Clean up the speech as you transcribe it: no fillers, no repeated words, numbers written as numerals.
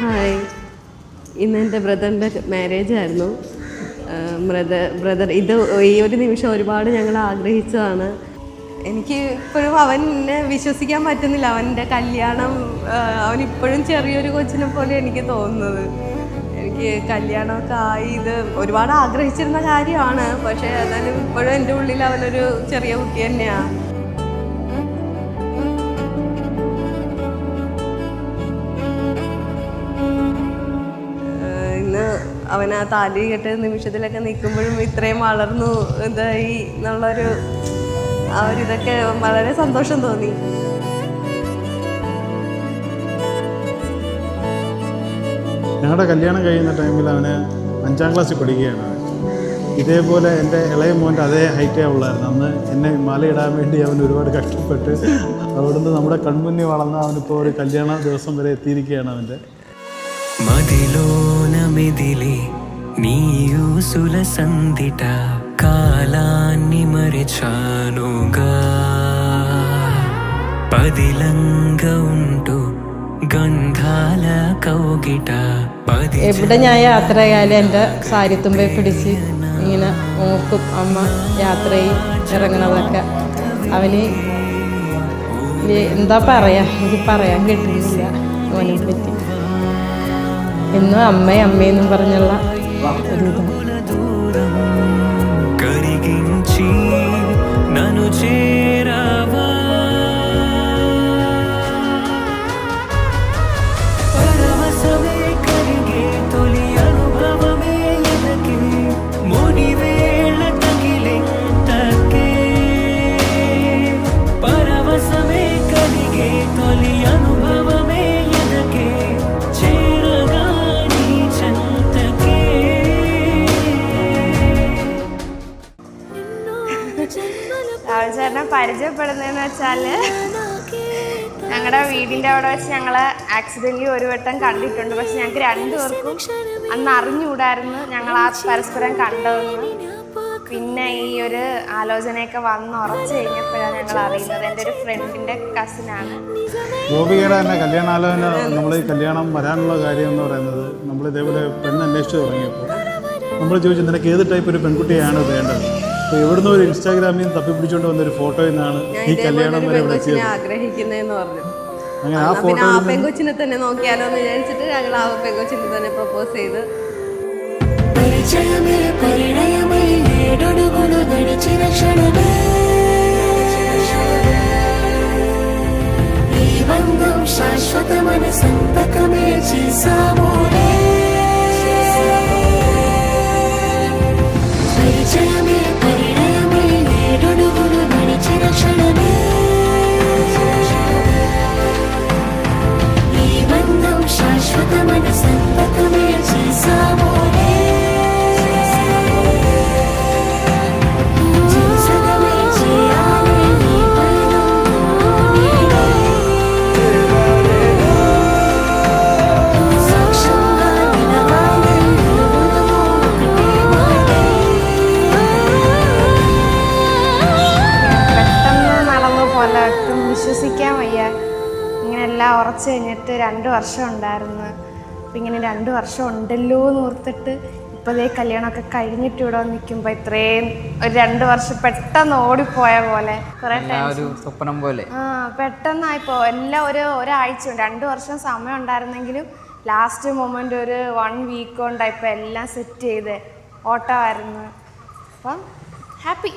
Hi, ഇന്ന് എൻ്റെ ബ്രദറിൻ്റെ മാരേജ് ആയിരുന്നു. ബ്രദർ ഇത് ഈ ഒരു നിമിഷം ഒരുപാട് ഞങ്ങൾ ആഗ്രഹിച്ചതാണ്. എനിക്ക് ഇപ്പോഴും അവനെ വിശ്വസിക്കാൻ പറ്റുന്നില്ല. അവൻ്റെ കല്യാണം അവനിപ്പോഴും ചെറിയൊരു കൊച്ചിനെ പോലെ എനിക്ക് തോന്നുന്നത്. എനിക്ക് കല്യാണമൊക്കെ ആയി ഇത് ഒരുപാട് ആഗ്രഹിച്ചിരുന്ന കാര്യമാണ്. പക്ഷേ എന്നാലും ഇപ്പോഴും എൻ്റെ ഉള്ളിൽ അവനൊരു ചെറിയ കുട്ടി തന്നെയാണ്. അവൻ ആ താലി കെട്ട നിമിഷത്തിലൊക്കെ നിൽക്കുമ്പോഴും ഇത്രയും വളർന്നു ഇതായി എന്നുള്ളൊരു ആ ഒരു ഇതൊക്കെ വളരെ സന്തോഷം തോന്നി. ഞങ്ങളുടെ കല്യാണം കഴിയുന്ന ടൈമിൽ അവന് 5ാം ക്ലാസ്സിൽ പഠിക്കുകയാണ്. ഇതേപോലെ എൻ്റെ ഇളയ മോൻ്റെ അതേ ഹൈറ്റേ ഉള്ളായിരുന്നു. അന്ന് എന്നെ മാലയിടാൻ വേണ്ടി അവൻ ഒരുപാട് കഷ്ടപ്പെട്ട് അവിടുന്ന് നമ്മുടെ കൺമുന്നിൽ വളർന്ന അവനിപ്പോൾ ഒരു കല്യാണ ദിവസം വരെ എത്തിയിരിക്കുകയാണ്. അവൻ്റെ మదిలోనమిదిలి నీయూసుల సందిట కాలాన్ని మరిచానుగా పదిలంగా ఉంటూ ഗന്ധാല കൗകിട. എവിടെ ഞാൻ യാത്ര ചെയ്യാലും എൻ്റെ സാരിത്തുമ്പെ പിടിച്ച് ഇങ്ങനെ നോക്കും. അമ്മ യാത്രയിൽ ഇറങ്ങണതൊക്കെ അവന് എന്താ പറയാ, എനിക്ക് പറയാൻ കിട്ടുന്നില്ല അവനെ പറ്റി. ഇന്നും അമ്മയെന്നും പറഞ്ഞുള്ള ഒരു കരികിഞ്ചി നന്നു ചേരാവാ പരവശമേ കരിగే తొలి అనుభవమే ఎనకే మునివేళ తగిలెంతకే పరవశమే కరిగే తొలి అనుభవమే ఎనకే രാഹുൽ ചേട്ടനെ പരിചയപ്പെടുന്നതെന്ന് വെച്ചാൽ ഞങ്ങളുടെ വീടിൻ്റെ അവിടെ വെച്ച് ഞങ്ങൾ ആക്സിഡൻ്റലി ഒരു വട്ടം കണ്ടിട്ടുണ്ട്. പക്ഷെ ഞങ്ങൾക്ക് രണ്ടുപേർക്കും അന്ന് അറിഞ്ഞുകൂടായിരുന്നു ഞങ്ങൾ ആ പരസ്പരം കണ്ടതെന്ന്. പിന്നെ ഈ ഒരു ആലോചനയൊക്കെ വന്ന് ഉറച്ചു കഴിഞ്ഞപ്പോഴാണ് ഞങ്ങൾ അറിയുന്നത്. എൻ്റെ ഒരു ഫ്രണ്ടിൻ്റെ കസിനാണ്. ഗോപികയുടെ തന്നെ കല്യാണാലോചന, നമ്മൾ ഈ കല്യാണം വരാനുള്ള കാര്യം എന്ന് പറയുന്നത് നമ്മൾ ഇതേപോലെ പെണ്ണ് അന്വേഷിച്ച് തുടങ്ങിയപ്പോൾ നമ്മൾ ചോദിച്ചു നിനക്ക് ഏത് ടൈപ്പ് ഒരു പെൺകുട്ടിയാണ് വേണ്ടത്. അപ്പോൾ എവിടുന്ന് ഒരു ഇൻസ്റ്റാഗ്രാമിൽ നിന്ന് തപ്പിപ്പിടിച്ചുകൊണ്ട് വന്നൊരു ഫോട്ടോയിൽ നിന്നാണ് ഈ കല്യാണം വരെ ആഗ്രഹിക്കുന്നതെന്ന് പറഞ്ഞു. അങ്ങനെ ആ ഫോട്ടോ പെങ്കൊച്ചിനെ തന്നെ നോക്കിയാലോ എന്ന് വിചാരിച്ചിട്ട് ഞങ്ങൾ ആ പെങ്കൊച്ചിനെ തന്നെ പ്രപ്പോസ് ചെയ്ത് శాశ్వతమైన సంతకమే చేసాము. పరిచయమే పరిణయమే ఏడడుగులు నడిచిన క్షణమే ఈ బంధం శాశ్వతమైన సంతకమే చేసాము. വിശ്വസിക്കാൻ വയ്യ. ഇങ്ങനെല്ലാം ഉറച്ചു കഴിഞ്ഞിട്ട് 2 വർഷം ഉണ്ടായിരുന്നു. അപ്പം ഇങ്ങനെ 2 വർഷം ഉണ്ടല്ലോ എന്ന് ഓർത്തിട്ട് ഇപ്പോഴേ കല്യാണമൊക്കെ കഴിഞ്ഞിട്ട് ഇവിടെ നിൽക്കുമ്പോൾ ഇത്രയും ഒരു 2 വർഷം പെട്ടെന്ന് ഓടിപ്പോയ പോലെ കുറേ സ്വപ്നം പോലെ പെട്ടെന്നായിപ്പോൾ എല്ലാം ഒരാഴ്ച 2 വർഷം സമയം ഉണ്ടായിരുന്നെങ്കിലും ലാസ്റ്റ് മൊമെൻ്റ് ഒരു 1 വീക്ക് കൊണ്ടായിപ്പോൾ എല്ലാം സെറ്റ് ചെയ്ത് ഓട്ടമായിരുന്നു. അപ്പം ഹാപ്പി.